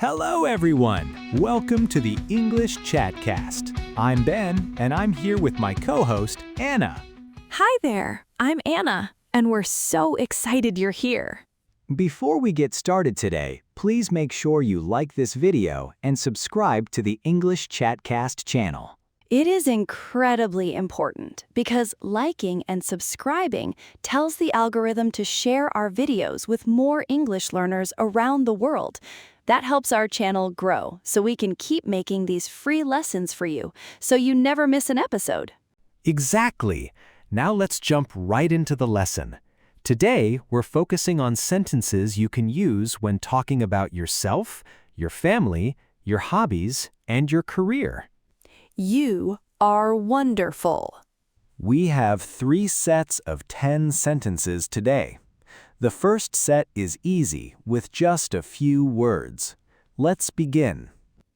Hello, everyone. Welcome to the English Chatcast. I'm Ben, and I'm here with my co-host, Anna. Hi there, I'm Anna, and we're so excited you're here. Before we get started today, please make sure you like this video and subscribe to the English Chatcast channel. It is incredibly important because liking and subscribing tells the algorithm to share our videos with more English learners around the world. That helps our channel grow so we can keep making these free lessons for you so you never miss an episode. Exactly. Now let's jump right into the lesson. Today, we're focusing on sentences you can use when talking about yourself, your family, your hobbies, and your career. You are wonderful. We have 3 sets of 10 sentences today. The first set is easy, with just a few words. Let's begin.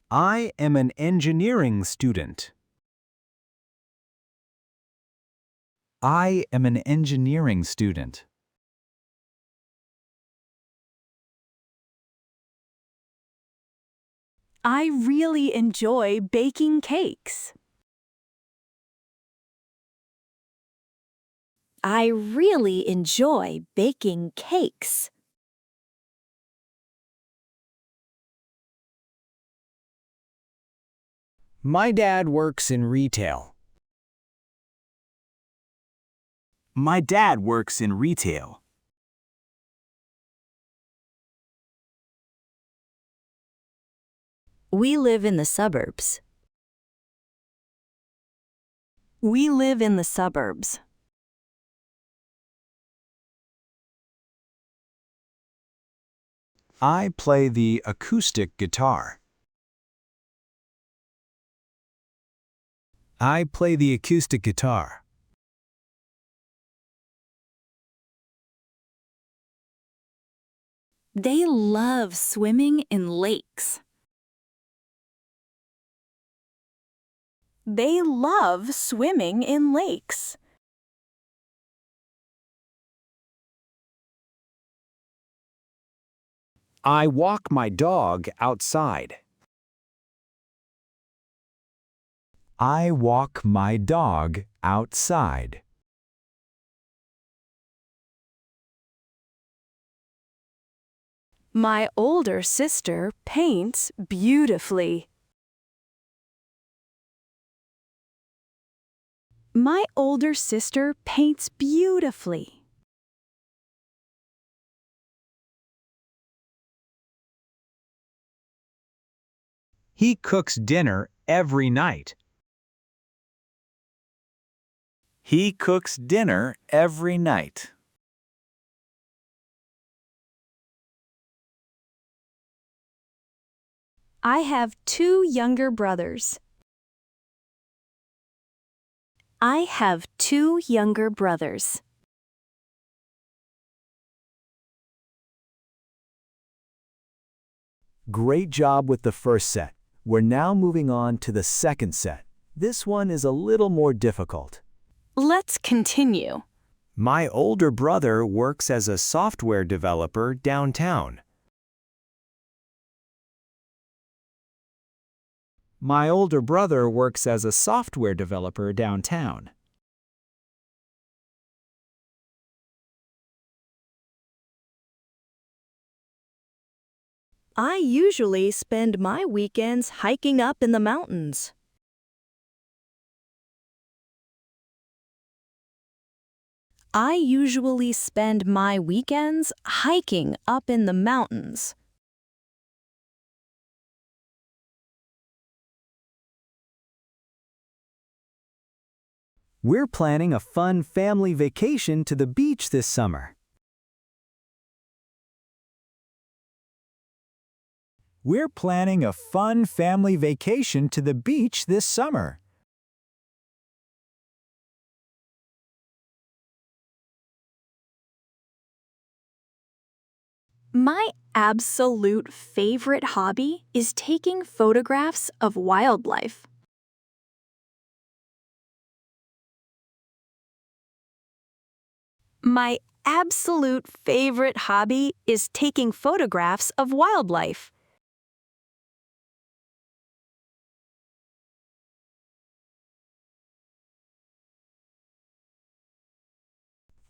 I am an engineering student. I am an engineering student. I really enjoy baking cakes. I really enjoy baking cakes. My dad works in retail. My dad works in retail. We live in the suburbs. We live in the suburbs. I play the acoustic guitar. I play the acoustic guitar. They love swimming in lakes. They love swimming in lakes. I walk my dog outside. I walk my dog outside. My older sister paints beautifully. My older sister paints beautifully. He cooks dinner every night. He cooks dinner every night. I have 2 younger brothers. I have 2 younger brothers. Great job with the first set. We're now moving on to the second set. This one is a little more difficult. Let's continue. My older brother works as a software developer downtown. My older brother works as a software developer downtown. I usually spend my weekends hiking up in the mountains. I usually spend my weekends hiking up in the mountains. We're planning a fun family vacation to the beach this summer. We're planning a fun family vacation to the beach this summer. My absolute favorite hobby is taking photographs of wildlife. My absolute favorite hobby is taking photographs of wildlife.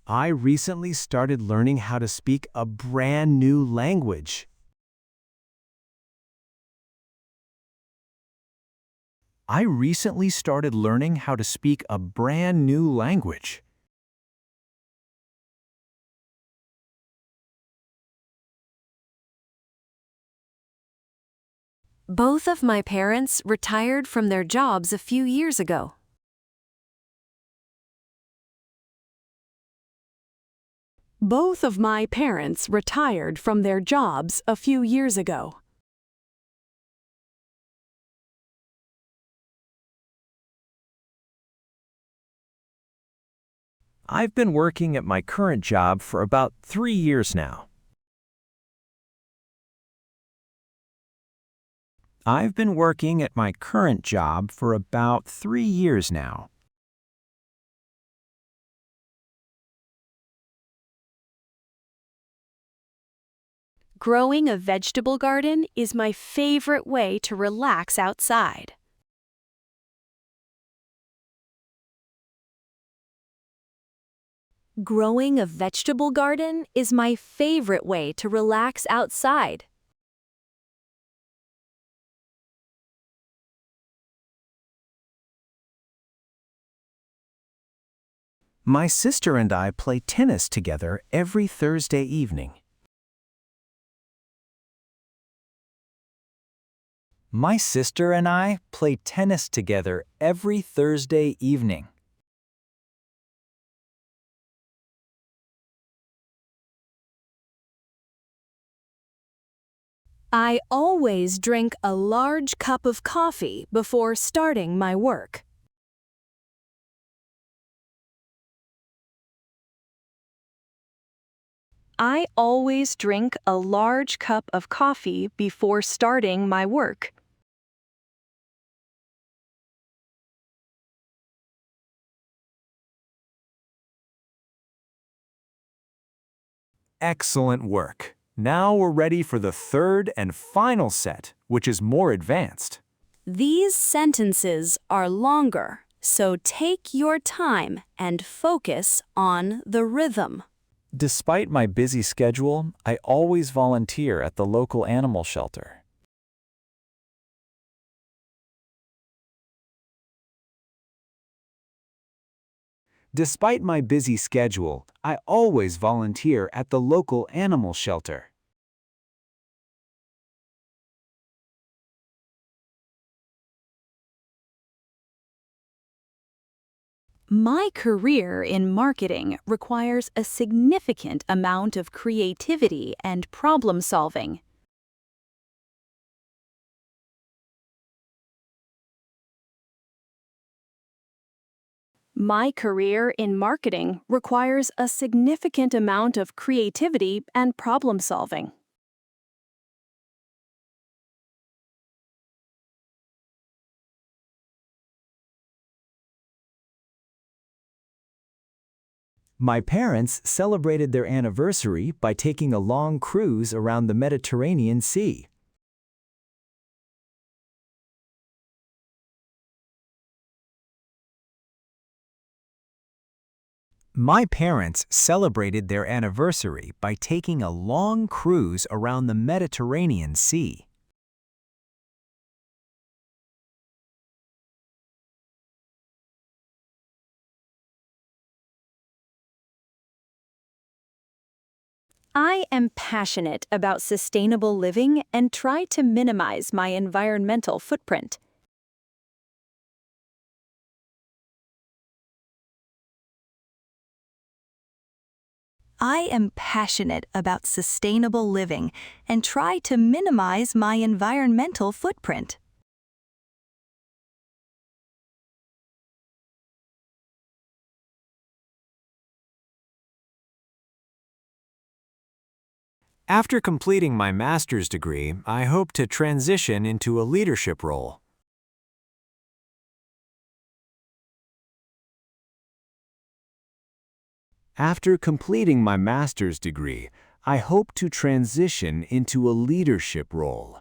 I recently started learning how to speak a brand new language. I recently started learning how to speak a brand new language. Both of my parents retired from their jobs a few years ago. Both of my parents retired from their jobs a few years ago. I've been working at my current job for about 3 years now. I've been working at my current job for about 3 years now. Growing a vegetable garden is my favorite way to relax outside. Growing a vegetable garden is my favorite way to relax outside. My sister and I play tennis together every Thursday evening. My sister and I play tennis together every Thursday evening. I always drink a large cup of coffee before starting my work. I always drink a large cup of coffee before starting my work. Excellent work. Now we're ready for the third and final set, which is more advanced. These sentences are longer, so take your time and focus on the rhythm. Despite my busy schedule, I always volunteer at the local animal shelter. Despite my busy schedule, I always volunteer at the local animal shelter. My career in marketing requires a significant amount of creativity and problem solving. My career in marketing requires a significant amount of creativity and problem solving. My parents celebrated their anniversary by taking a long cruise around the Mediterranean Sea. My parents celebrated their anniversary by taking a long cruise around the Mediterranean Sea. I am passionate about sustainable living and try to minimize my environmental footprint. I am passionate about sustainable living and try to minimize my environmental footprint. After completing my master's degree, I hope to transition into a leadership role. After completing my master's degree, I hope to transition into a leadership role.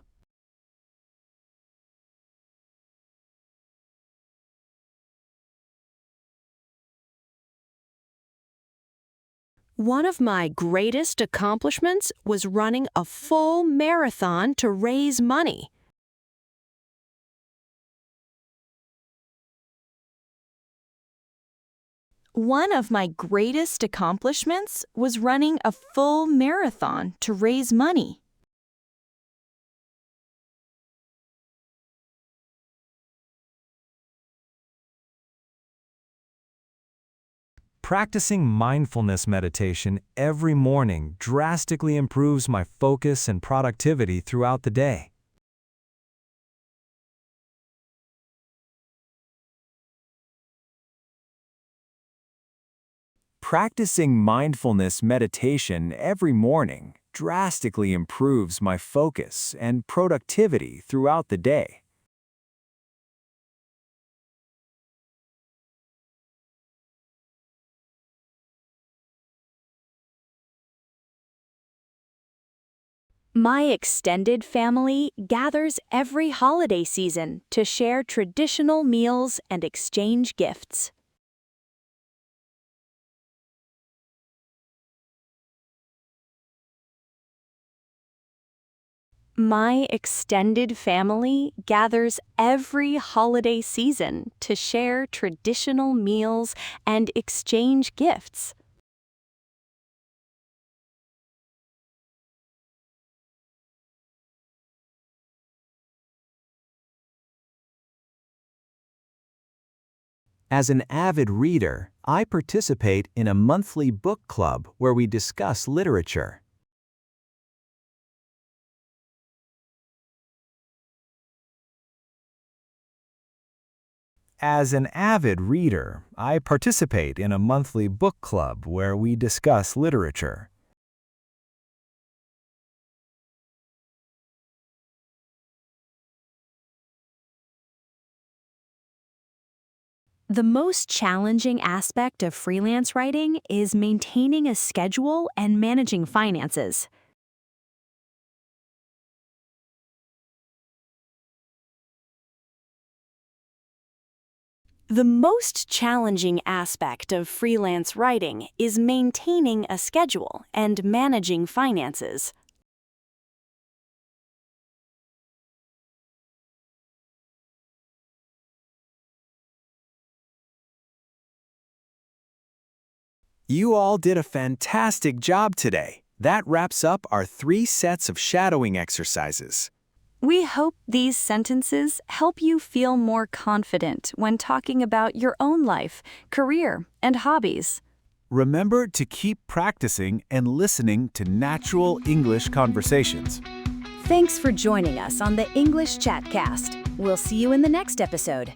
One of my greatest accomplishments was running a full marathon to raise money. One of my greatest accomplishments was running a full marathon to raise money. Practicing mindfulness meditation every morning drastically improves my focus and productivity throughout the day. Practicing mindfulness meditation every morning drastically improves my focus and productivity throughout the day. My extended family gathers every holiday season to share traditional meals and exchange gifts. My extended family gathers every holiday season to share traditional meals and exchange gifts. As an avid reader, I participate in a monthly book club where we discuss literature. As an avid reader, I participate in a monthly book club where we discuss literature. The most challenging aspect of freelance writing is maintaining a schedule and managing finances. The most challenging aspect of freelance writing is maintaining a schedule and managing finances. You all did a fantastic job today. That wraps up our 3 sets of shadowing exercises. We hope these sentences help you feel more confident when talking about your own life, career, and hobbies. Remember to keep practicing and listening to natural English conversations. Thanks for joining us on the English Chatcast. We'll see you in the next episode.